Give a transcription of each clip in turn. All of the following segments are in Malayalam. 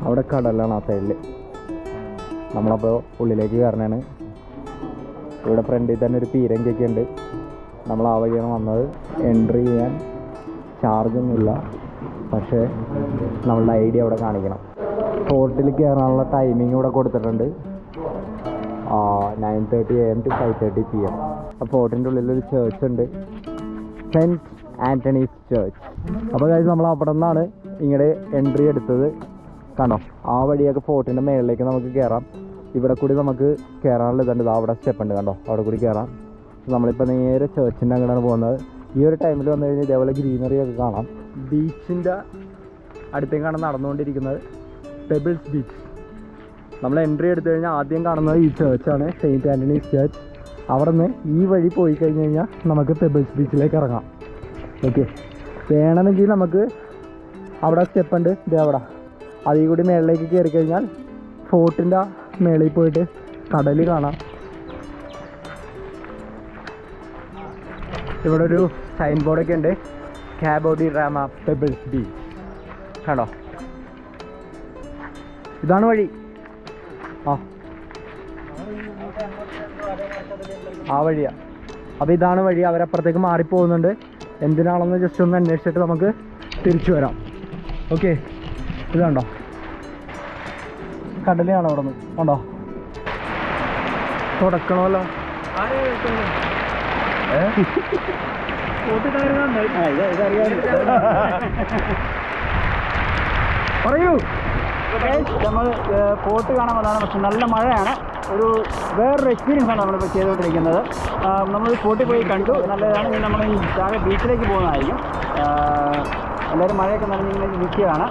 അവിടെ കടലാണ് ആ സൈഡില്. നമ്മളപ്പോൾ ഉള്ളിലേക്ക് കയറണാണ്. ഇവിടെ ഫ്രണ്ടിൽ തന്നെ ഒരു പീരങ്കിയൊക്കെ ഉണ്ട്. നമ്മൾ ആ വഴിയാണ് വന്നത്. എൻട്രി ചെയ്യാൻ ചാർജൊന്നുമില്ല, പക്ഷേ നമ്മളുടെ ഐ ഡി അവിടെ കാണിക്കണം. ഫോർട്ടിൽ കയറാനുള്ള ടൈമിംഗ് ഇവിടെ കൊടുത്തിട്ടുണ്ട്. 9:30 AM to 5:30 PM. അപ്പോൾ ഫോർട്ടിൻ്റെ ഉള്ളിലൊരു ചേർച്ച് ഉണ്ട്, സെൻറ്റ് ആൻ്റണീസ് ചേർച്ച്. അപ്പോൾ കാര്യം നമ്മൾ അവിടെ നിന്നാണ് ഇങ്ങോട്ട് എൻട്രി എടുത്തത്. കണ്ടോ, ആ വഴിയൊക്കെ ഫോർട്ടിൻ്റെ മേളിലേക്ക് നമുക്ക് കയറാം. ഇവിടെ കൂടി നമുക്ക് കയറാനുള്ള ഇതുണ്ട്. അവിടെ സ്റ്റെപ്പ് ഉണ്ട്, കണ്ടോ, അവിടെ കൂടി കയറാം. നമ്മളിപ്പോൾ നേരെ ചേർച്ചിൻ്റെ അങ്ങനെയാണ് പോകുന്നത്. ഈ ഒരു ടൈമിൽ വന്നു കഴിഞ്ഞാൽ ഇതേപോലെ ഗ്രീനറി ഒക്കെ കാണാം. ബീച്ചിൻ്റെ അടുത്തേക്കാണ് നടന്നുകൊണ്ടിരിക്കുന്നത്, പെബിൾസ് ബീച്ച്. നമ്മൾ എൻട്രി എടുത്തു കഴിഞ്ഞാൽ ആദ്യം കാണുന്നത് ഈ ചേർച്ചാണ്, സെയിൻറ്റ് ആൻ്റണീസ് ചേർച്ച്. അവിടെ നിന്ന് ഈ വഴി പോയി കഴിഞ്ഞ് കഴിഞ്ഞാൽ നമുക്ക് പെബിൾസ് ബീച്ചിലേക്ക് ഇറങ്ങാം. ഓക്കെ, വേണമെങ്കിൽ നമുക്ക് അവിടെ സ്റ്റെപ്പ് ഉണ്ട്, ഇത് അവിടെ അതിൽ കൂടി മേളിലേക്ക് കയറി കഴിഞ്ഞാൽ ഫോർട്ടിൻ്റെ മേളിൽ പോയിട്ട് കടൽ കാണാം. ഇവിടെ ഒരു സൈൻ ബോർഡൊക്കെ ഉണ്ട്, കാബോ ഡി റാമ പെബിൾസ് ബീച്ച്. കണ്ടോ, ഇതാണ് വഴി. ആ വഴിയാ. അപ്പോൾ ഇതാണ് വഴി. അവരപ്പുറത്തേക്ക് മാറിപ്പോകുന്നുണ്ട്. എന്തിനാണെന്ന് ജസ്റ്റ് ഒന്ന് അന്വേഷിച്ചിട്ട് നമുക്ക് തിരിച്ചു വരാം. ഓക്കെ, ഇതുണ്ടോ കടൽ കാണോ അവിടെ നിന്ന്, കണ്ടോ, തുടക്കണമല്ലോ. പറയൂ. നമ്മൾ പോട്ട് കാണാൻ വന്നതാണ്, പക്ഷെ നല്ല മഴയാണ്. ഒരു വേറൊരു എക്സ്പീരിയൻസ് ആണ് നമ്മളിപ്പോൾ ചെയ്തുകൊണ്ടിരിക്കുന്നത്. നമ്മൾ പോട്ടിൽ പോയി കണ്ടു, നല്ലതാണ്. ഇനി നമ്മൾ ഈ താഴെ ബീച്ചിലേക്ക് പോകുന്നതായിരിക്കും. എല്ലാവരും മഴയൊക്കെ നനഞ്ഞിങ്ങനെ നിൽക്കുകയാണ്.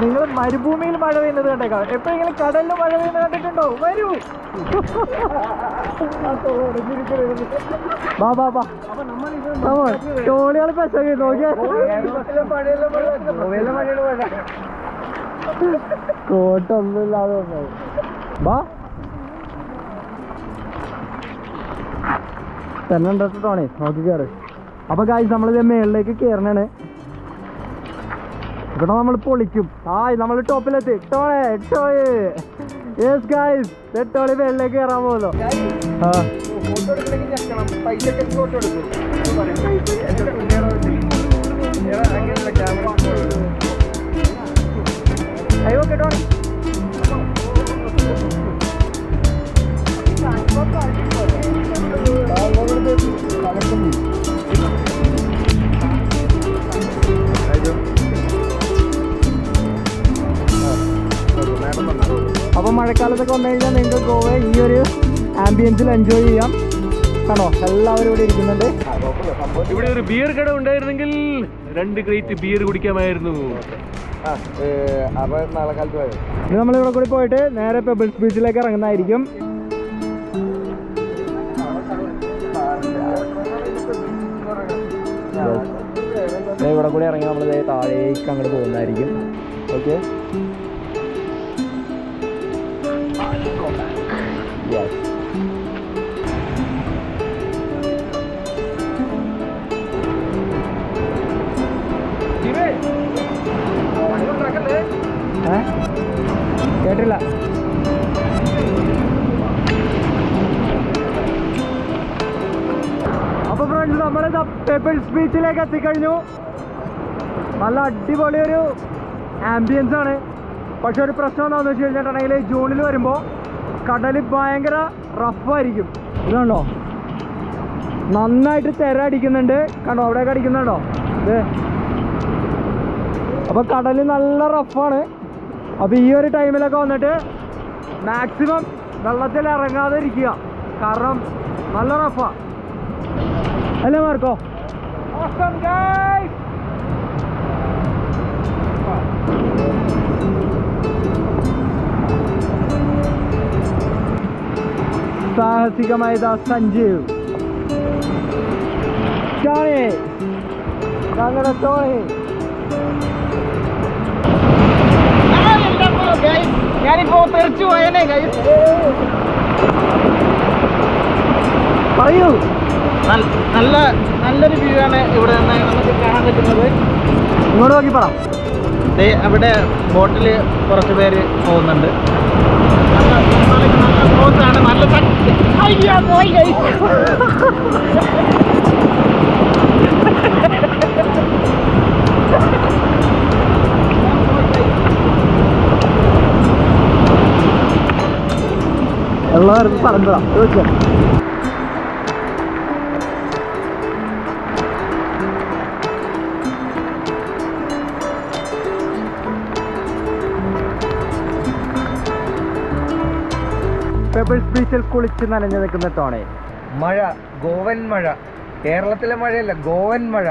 നിങ്ങൾ മരുഭൂമിയിൽ മഴ പെയ്യുന്നത് കണ്ടേക്കാം. എപ്പോഴെങ്കിലും കടലിൽ മഴ പെയ്യുന്നത് കണ്ടിട്ടുണ്ടോ? വരൂ, ബാ ബാ ബാ. ടോളികൾ പെശകി നോക്കിയാൽ കോട്ടൊന്നുമില്ലാതെ വന്നത്. ബാ തന്നെ ഉണ്ടോണേ, നോക്കി കയറ്. അപ്പൊ ഗായ്സ് നമ്മളിത് മേളിലേക്ക് കയറണാണ്. ഇവിടെ നമ്മൾ പൊളിക്കും. നമ്മൾ ടോപ്പിലെത്തി. യെസ് ഗായ്സ്, ടോളി മേളിലേക്ക് കയറാൻ പോകുന്നു. അയ്യോ കേട്ടോ, അപ്പോൾ മഴക്കാലത്തൊക്കെ വന്നു കഴിഞ്ഞാൽ നിങ്ങൾക്ക് ഗോവ ഈ ഒരു ആംബിയൻസിൽ എൻജോയ് ചെയ്യാം. ആണോ, എല്ലാവരും ഇവിടെ ഇരിക്കുന്നുണ്ട്. ഇവിടെ ഒരു ബിയർ കട ഉണ്ടായിരുന്നെങ്കിൽ 2 ക്രേറ്റ് ബിയർ കുടിക്കാമായിരുന്നു. ഇനി നമ്മളിവിടെ കൂടി പോയിട്ട് നേരെ പെബിൾസ് ബീച്ചിലേക്ക് ഇറങ്ങുന്നതായിരിക്കും. ഇവിടെ കൂടി ഇറങ്ങി നമ്മൾ താഴേക്ക് അങ്ങോട്ട് പോകുന്നതായിരിക്കും. ഓക്കെ, കേട്ടില്ല. അപ്പൊ ഫ്രണ്ട്സ്, നമ്മള് പെബിൾസ് ബീച്ചിലേക്ക് എത്തിക്കഴിഞ്ഞു. നല്ല അടിപൊളി ഒരു ആംബിയൻസ് ആണ്. പക്ഷെ ഒരു പ്രശ്നം എന്താണെന്ന് വെച്ച് കഴിഞ്ഞിട്ടുണ്ടെങ്കിൽ ജൂണിൽ വരുമ്പോൾ കടൽ ഭയങ്കര റഫായിരിക്കും. ഇതുണ്ടോ, നന്നായിട്ട് തിര അടിക്കുന്നുണ്ട്. കണ്ടോ, അവിടെയൊക്കെ അടിക്കുന്നുണ്ടോ ഇത്. അപ്പോൾ കടൽ നല്ല റഫാണ്. അപ്പോൾ ഈ ഒരു ടൈമിലൊക്കെ വന്നിട്ട് മാക്സിമം വെള്ളത്തിൽ ഇറങ്ങാതെ ഇരിക്കുക, കാരണം നല്ല റഫാ അല്ലേ മാർക്കോ? സാഹസികമായ സഞ്ജീവ് ടോണി, ഞങ്ങളുടെ ടോണി. ഞാനിപ്പോ തെറിച്ചു പോയനെ. പറയൂ. നല്ലൊരു വ്യൂ ആണ് ഇവിടെ നിന്ന് നമുക്ക് കാണാൻ പറ്റുന്നത്. ഇങ്ങോട്ട് നോക്കി പറ. അവിടെ ബോട്ടിൽ കുറച്ച് പേര് പോകുന്നുണ്ട്. നല്ല ക്ലോസാണ്, നല്ല എല്ലാവരും പറഞ്ഞതാ ചോദിച്ചാൽ. പെബിൾസ് ബീച്ചിൽ കുളിച്ച് നനഞ്ഞു നിൽക്കുന്ന ടോണേ. മഴ, ഗോവൻ മഴ. കേരളത്തിലെ മഴയല്ല, ഗോവൻ മഴ.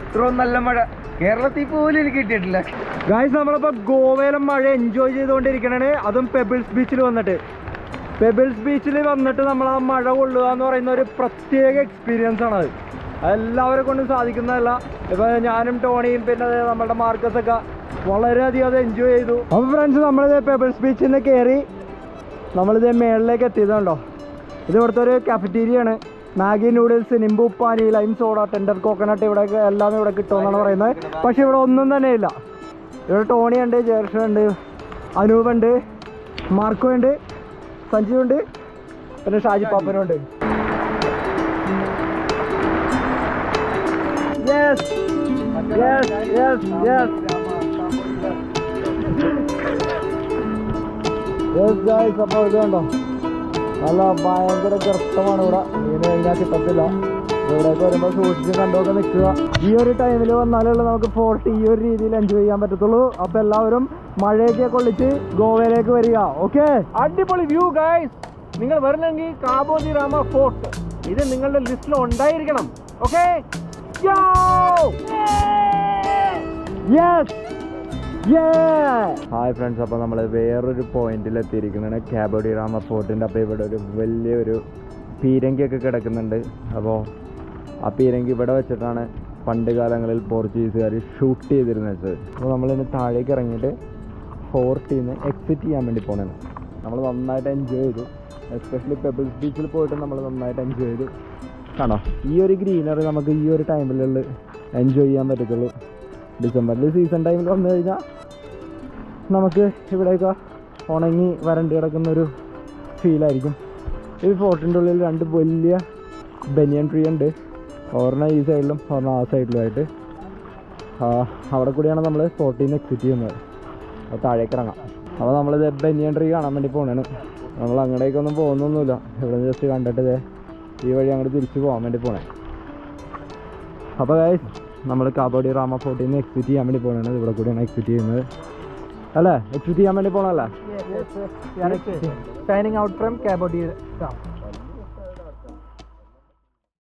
ഇത്രയും നല്ല മഴ കേരളത്തിൽ പോലും എനിക്ക് കിട്ടിയിട്ടില്ല. ഗായ്സ്, നമ്മളിപ്പോ ഗോവയിലെ മഴ എൻജോയ് ചെയ്തുകൊണ്ടിരിക്കണേ, അതും പെബിൾസ് ബീച്ചിൽ വന്നിട്ട്. പെബിൾസ് ബീച്ചിൽ വന്നിട്ട് നമ്മൾ ആ മഴ കൊള്ളുക എന്ന് പറയുന്ന ഒരു പ്രത്യേക എക്സ്പീരിയൻസ് ആണ്. അത് എല്ലാവരെ കൊണ്ടും സാധിക്കുന്നതല്ല. ഇപ്പൊ ഞാനും ടോണിയും പിന്നെ നമ്മളുടെ മാർക്കസ് ഒക്കെ വളരെയധികം അത് എൻജോയ് ചെയ്തു. അപ്പോൾ ഫ്രണ്ട്സ്, നമ്മളിത് പെബിൾസ് ബീച്ചിൽ നിന്ന് കയറി നമ്മളിത് മേളിലേക്ക് എത്തിയതുണ്ടോ. ഇത് ഇവിടുത്തെ ഒരു കാഫറ്റീരിയ ആണ്. മാഗി നൂഡിൽസ്, നിംബു പാനി, ലൈം സോഡ, ടെൻഡർ കോക്കനട്ട് ഇവിടെ എല്ലാം ഇവിടെ കിട്ടുമെന്നാണ് പറയുന്നത്. പക്ഷെ ഇവിടെ ഒന്നും തന്നെ ഇല്ല. ഇവിടെ ടോണി ഉണ്ട്, ജേർഷൻ ഉണ്ട്, അനൂപുണ്ട്, മാർക്കോ ഉണ്ട്, സഞ്ജീവ് ഉണ്ട്, പിന്നെ ഷാജി പാപ്പനും ഉണ്ട്. Yes yes yes yes yes guys. അപ്പോൾ ഇത് കണ്ടോ, നല്ല ഭയങ്കര ഗർത്തമാണ് ഇവിടെ. മീൻ കഴിഞ്ഞാൽ കിട്ടത്തില്ല. ഇവിടെയൊക്കെ വരുമ്പോൾ സൂക്ഷിച്ച് കണ്ടൊക്കെ നിൽക്കുക. ഈ ഒരു ടൈമിൽ വന്നാലുള്ള നമുക്ക് ഫോർട്ട് ഈ ഒരു രീതിയിൽ എൻജോയ് ചെയ്യാൻ പറ്റത്തുള്ളൂ. അപ്പോൾ എല്ലാവരും മഴയൊക്കെ കൊള്ളിച്ച് ഗോവയിലേക്ക് വരിക. ഓക്കെ, അടിപൊളി വ്യൂ ഗൈസ്. നിങ്ങൾ വരണമെങ്കിൽ കാബോ ദി രാമ ഫോർട്ട് ഇത് നിങ്ങളുടെ ലിസ്റ്റിൽ ഉണ്ടായിരിക്കണം. Okay, hi friends. അപ്പോൾ നമ്മൾ വേറൊരു പോയിന്റിൽ എത്തിയിരിക്കുന്നതാണ്, കാബോ ഡി രാമ ഫോർട്ടിൻ്റെ. അപ്പോൾ ഇവിടെ ഒരു വലിയൊരു പീരങ്കിയൊക്കെ കിടക്കുന്നുണ്ട്. അപ്പോൾ ആ പീരങ്കി ഇവിടെ വെച്ചിട്ടാണ് പണ്ട് കാലങ്ങളിൽ പോർച്ചുഗീസുകാർ ഷൂട്ട് ചെയ്തിരുന്നത്. അപ്പോൾ നമ്മളിന്ന് താഴേക്ക് ഇറങ്ങിയിട്ട് ഫോർട്ടിൽ നിന്ന് എക്സിറ്റ് ചെയ്യാൻ വേണ്ടി പോകണം. നമ്മൾ നന്നായിട്ട് എൻജോയ് ചെയ്തു. എസ്പെഷ്യലി പെബിൾസ് ബീച്ചിൽ പോയിട്ട് നമ്മൾ നന്നായിട്ട് എൻജോയ് ചെയ്തു. കാണോ, ഈ ഒരു ഗ്രീനറി നമുക്ക് ഈ ഒരു ടൈമിലുള്ള എൻജോയ് ചെയ്യാൻ പറ്റത്തുള്ളൂ. ഡിസംബറിൽ സീസൺ ടൈമിൽ വന്നു കഴിഞ്ഞാൽ നമുക്ക് ഇവിടെയൊക്കെ ഉണങ്ങി വരണ്ട് കിടക്കുന്നൊരു ഫീലായിരിക്കും. ഈ ഫോർട്ടിൻ്റെ ഉള്ളിൽ രണ്ട് വലിയ ബനിയൻ ട്രീ ഉണ്ട്. ഒരെണ്ണം ഈ സൈഡിലും ഒരെണ്ണം ആ സൈഡിലുമായിട്ട്. അവിടെ കൂടിയാണ് നമ്മൾ ഫോർട്ടിൽ നിന്ന് എക്സിറ്റ് ചെയ്യുന്നത്. അപ്പോൾ താഴേക്ക് ഇറങ്ങാം. അപ്പോൾ നമ്മളിത് ബനിയൻ ട്രീ കാണാൻ വേണ്ടി പോകണേണ്. നമ്മൾ അങ്ങോട്ടേക്കൊന്നും പോകുന്നൊന്നുമില്ല. ഇവിടെ ജസ്റ്റ് കണ്ടിട്ട് ഈ വഴി അങ്ങോട്ട് തിരിച്ച് പോകാൻ വേണ്ടി പോകണേ. അപ്പോൾ ഗൈസ്, നമ്മൾ കാബോ ഡി രാമ ഫോർട്ടിൽ നിന്ന് എക്സിറ്റ് ചെയ്യാൻ വേണ്ടി പോകണത്. ഇവിടെ കൂടിയാണ് എക്സിറ്റ് ചെയ്യുന്നത് അല്ലേ? എക്സിറ്റ് ചെയ്യാൻ വേണ്ടി പോകണല്ലേ? Signing out from Cabo de Rama.